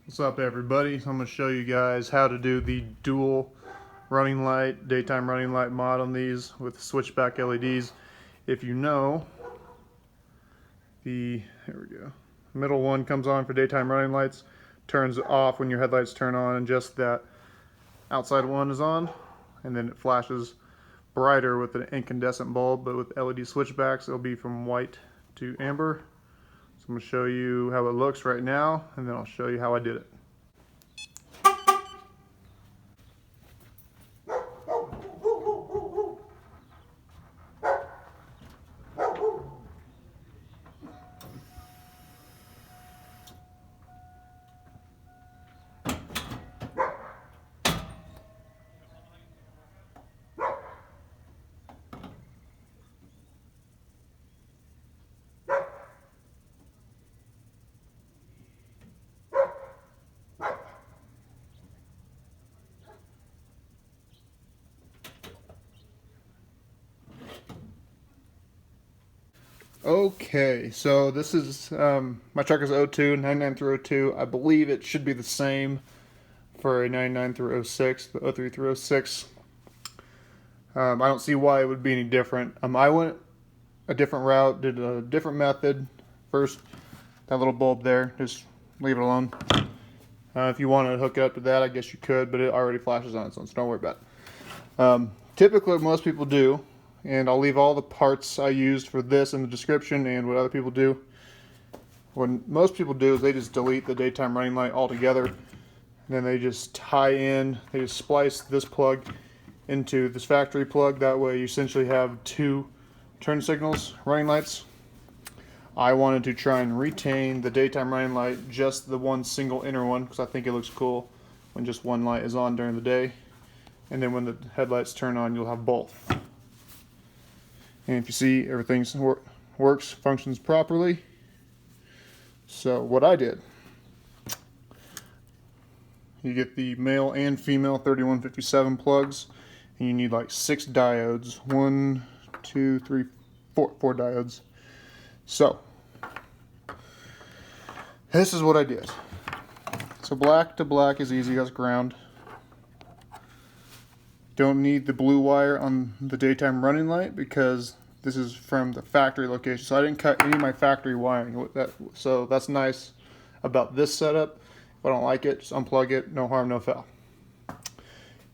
What's up, everybody? So I'm going to show you guys how to do the dual running light, daytime running light mod on these with switchback LEDs. If you know, here we go. Middle one comes on for daytime running lights, turns off when your headlights turn on, and just that outside one is on, and then it flashes brighter with an incandescent bulb, but with LED switchbacks it'll be from white to amber. So I'm going to show you how it looks right now, and then I'll show you how I did it. Okay, so this is, my truck is 02, 99 through 02. I believe it should be the same for a 99 through 06, the 03 through 06. I don't see why it would be any different. I went a different route, did a different method. First, that little bulb there, just leave it alone. If you want to hook it up to that, I guess you could, but it already flashes on its own, so don't worry about it. Typically, what most people do, and I'll leave all the parts I used for this in the description and what other people do. What most people do is they just delete the daytime running light altogether, and then they just they just splice this plug into this factory plug. That way you essentially have two turn signals, running lights. I wanted to try and retain the daytime running light, just the one single inner one, because I think it looks cool when just one light is on during the day, and then when the headlights turn on you'll have both. And if you see, everything works, functions properly. So what I did, you get the male and female 3157 plugs, and you need like 6 diodes. 1, 2, 3, 4 diodes. So this is what I did. So black to black is easy, that's ground. Don't need the blue wire on the daytime running light because this is from the factory location. So I didn't cut any of my factory wiring with that. So that's nice about this setup. If I don't like it, just unplug it. No harm, no foul.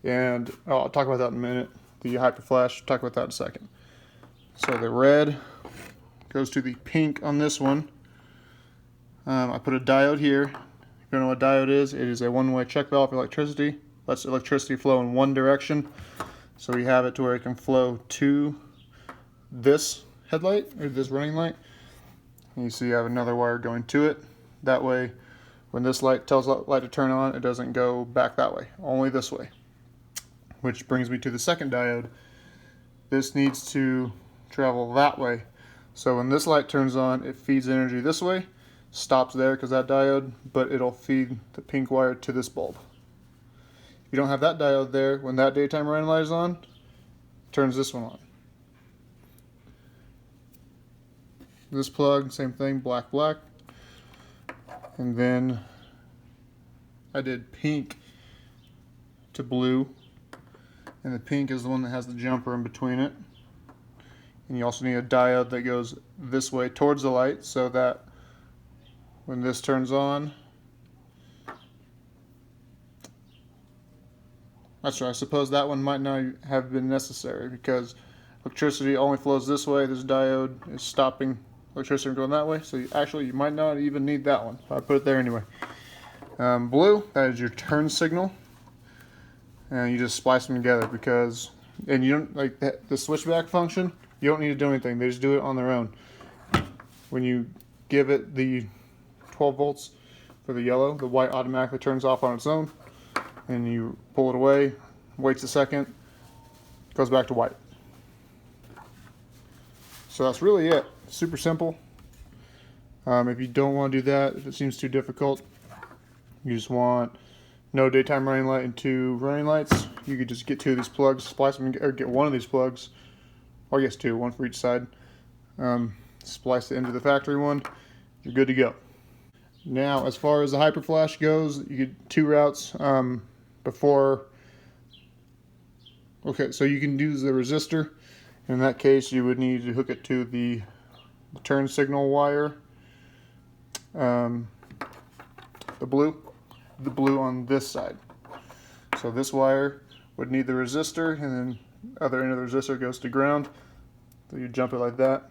And I'll talk about that in a minute. The hyper flash, talk about that in a second. So the red goes to the pink on this one. I put a diode here. If you don't know what diode is, it is a one-way check valve for electricity. Lets electricity flow in one direction. So we have it to where it can flow to this headlight, or this running light. And you see you have another wire going to it. That way, when this light tells the light to turn on, it doesn't go back that way, only this way. Which brings me to the second diode. This needs to travel that way. So when this light turns on, it feeds energy this way, stops there because that diode, but it'll feed the pink wire to this bulb. If you don't have that diode there, when that daytime running light is on, turns this one on. This plug, same thing, black, black. And then I did pink to blue. And the pink is the one that has the jumper in between it. And you also need a diode that goes this way towards the light so that when this turns on, that's right, I suppose that one might not have been necessary because electricity only flows this way. This diode is stopping electricity from going that way, so you might not even need that one. I put it there anyway. Blue, that is your turn signal, and you just splice them together because, and you don't like the switchback function. You don't need to do anything; they just do it on their own. When you give it the 12 volts for the yellow, the white automatically turns off on its own, and you pull it away, waits a second, goes back to white. So that's really it. Super simple. If you don't want to do that, if it seems too difficult, you just want no daytime running light and 2 running lights, you could just get 2 of these plugs, splice them, or get 1 of these plugs, or I guess 2, 1 for each side. Splice it into the factory one, you're good to go. Now, as far as the hyperflash goes, you get two routes. Before, okay, so you can use the resistor. In that case, you would need to hook it to the turn signal wire, the blue on this side. So this wire would need the resistor, and then other end of the resistor goes to ground. So you jump it like that.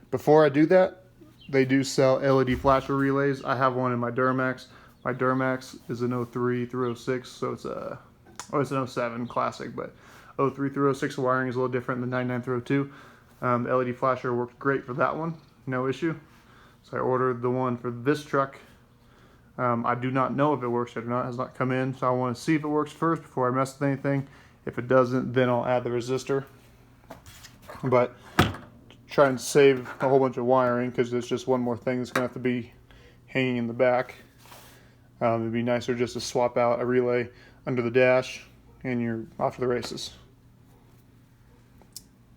Before I do that, they do sell LED flasher relays. I have one in my Duramax. My Duramax is an 03 through 06, so it's an 07 classic, but 03 through 06 wiring is a little different than 99 through 02. The LED flasher worked great for that one, no issue. So I ordered the one for this truck. I do not know if it works or not. It has not come in, so I want to see if it works first before I mess with anything. If it doesn't, then I'll add the resistor. But try and save a whole bunch of wiring, because there's just one more thing that's going to have to be hanging in the back. It'd be nicer just to swap out a relay under the dash and you're off to the races.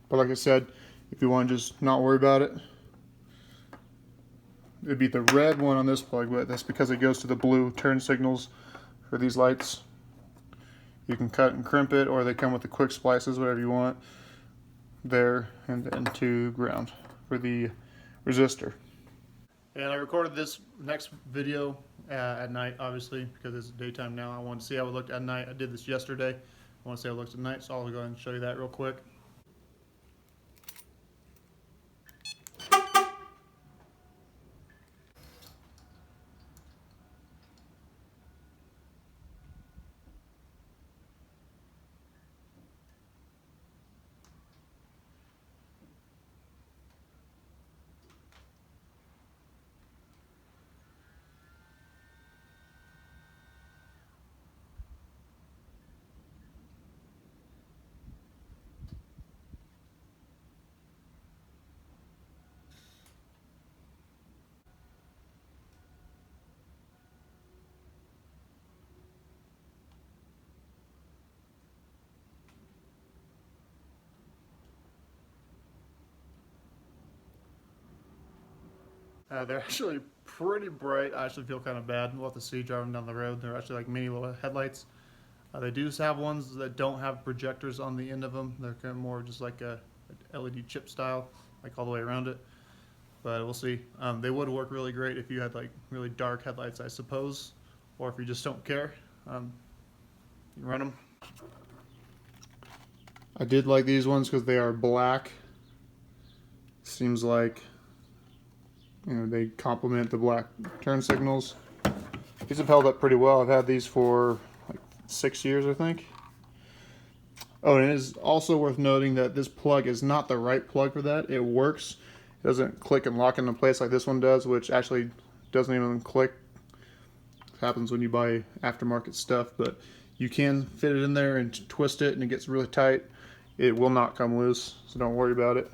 But like I said, if you want to just not worry about it, it'd be the red one on this plug, but that's because it goes to the blue turn signals for these lights. You can cut and crimp it, or they come with the quick splices, whatever you want. There, and then to ground for the resistor. And I recorded this next video at night, obviously, because it's daytime now. I wanted to see how it looked at night. I did this yesterday. I want to see how it looks at night, so I'll go ahead and show you that real quick. They're actually pretty bright. I actually feel kind of bad. We'll have to see driving down the road. They're actually like mini little headlights. They do have ones that don't have projectors on the end of them. They're kind of more just like a LED chip style, like all the way around it. But we'll see. They would work really great if you had like really dark headlights, I suppose, or if you just don't care. You run them. I did like these ones because they are black. Seems like, you know, they complement the black turn signals. These have held up pretty well. I've had these for like 6 years, I think. Oh, and it is also worth noting that this plug is not the right plug for that. It works. It doesn't click and lock into place like this one does, which actually doesn't even click. It happens when you buy aftermarket stuff, but you can fit it in there and twist it, and it gets really tight. It will not come loose, so don't worry about it.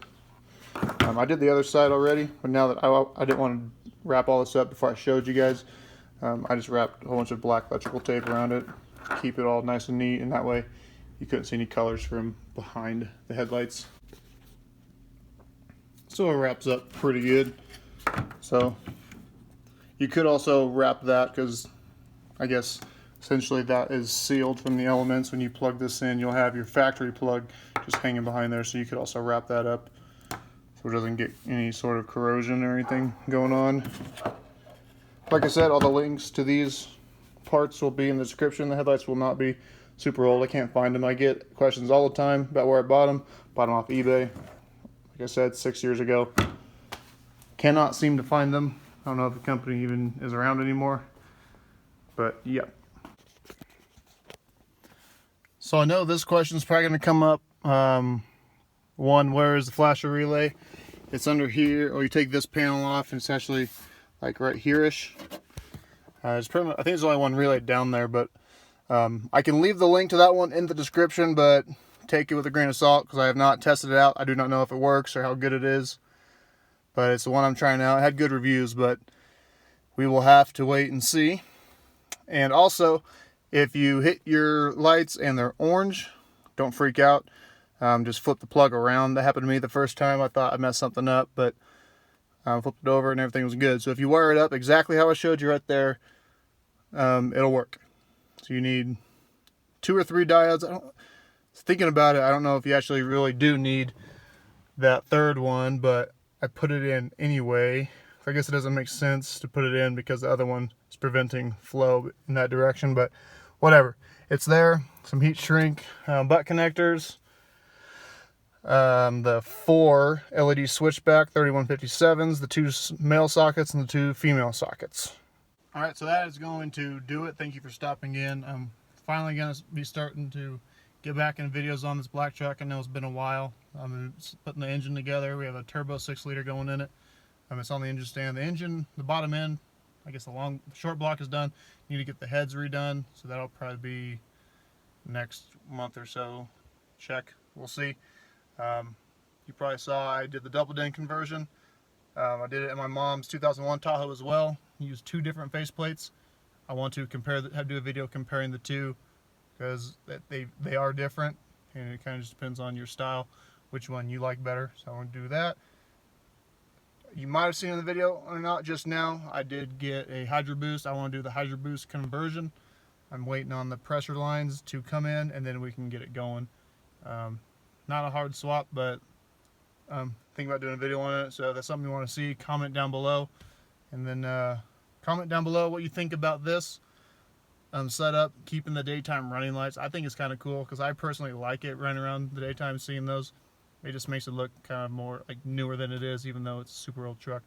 I did the other side already, but now that I didn't want to wrap all this up before I showed you guys, I just wrapped a whole bunch of black electrical tape around it, keep it all nice and neat, and that way you couldn't see any colors from behind the headlights. So it wraps up pretty good. So you could also wrap that, because I guess essentially that is sealed from the elements. When you plug this in, you'll have your factory plug just hanging behind there, so you could also wrap that up so it doesn't get any sort of corrosion or anything going on. Like I said, all the links to these parts will be in the description. The headlights will not be super old. I can't find them. I get questions all the time about where I bought them. Bought them off eBay. Like I said, 6 years ago. Cannot seem to find them. I don't know if the company even is around anymore. But yeah. So I know this question is probably going to come up. One, where is the flasher relay? It's under here, or you take this panel off and it's actually like right here-ish. It's pretty much, I think there's only one relay down there, but I can leave the link to that one in the description, but take it with a grain of salt because I have not tested it out. I do not know if it works or how good it is, but it's the one I'm trying out. It had good reviews, but we will have to wait and see. And also, if you hit your lights and they're orange, don't freak out. Just flip the plug around. That happened to me the first time. I thought I messed something up, but Flipped it over and everything was good. So if you wire it up exactly how I showed you right there, it'll work. So you need 2 or 3 diodes. Thinking about it, I don't know if you actually really do need that third one, but I put it in anyway. I guess it doesn't make sense to put it in because the other one is preventing flow in that direction, but whatever. It's there. Some heat shrink butt connectors. The 4 LED switchback 3157s, the 2 male sockets and the 2 female sockets. Alright, so that is going to do it. Thank you for stopping in. I'm finally going to be starting to get back in videos on this black truck. I know it's been a while. I'm putting the engine together. We have a turbo 6-liter going in it. It's on the engine stand. The engine, the bottom end, I guess the short block is done. Need to get the heads redone, so that'll probably be next month or so. Check. We'll see. You probably saw I did the double din conversion. I did it in my mom's 2001 Tahoe as well. Used 2 different faceplates. I want to do a video comparing the two because they are different, and it kind of just depends on your style, which one you like better. So I want to do that. You might have seen in the video or not just now, I did get a Hydro Boost. I want to do the Hydro Boost conversion. I'm waiting on the pressure lines to come in, and then we can get it going. Not a hard swap, but thinking about doing a video on it. So if that's something you want to see, comment down below, and then comment down below what you think about this setup, keeping the daytime running lights. I think it's kind of cool because I personally like it running around the daytime, seeing those. It just makes it look kind of more like newer than it is, even though it's a super old truck.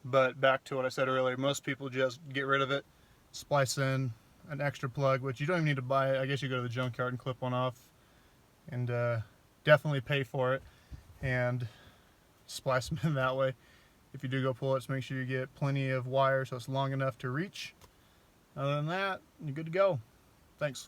But back to what I said earlier, most people just get rid of it, splice in an extra plug, which you don't even need to buy it. I guess you go to the junkyard and clip one off, and definitely pay for it and splice them in that way. If you do go pull it, just make sure you get plenty of wire so it's long enough to reach. Other than that, you're good to go. Thanks.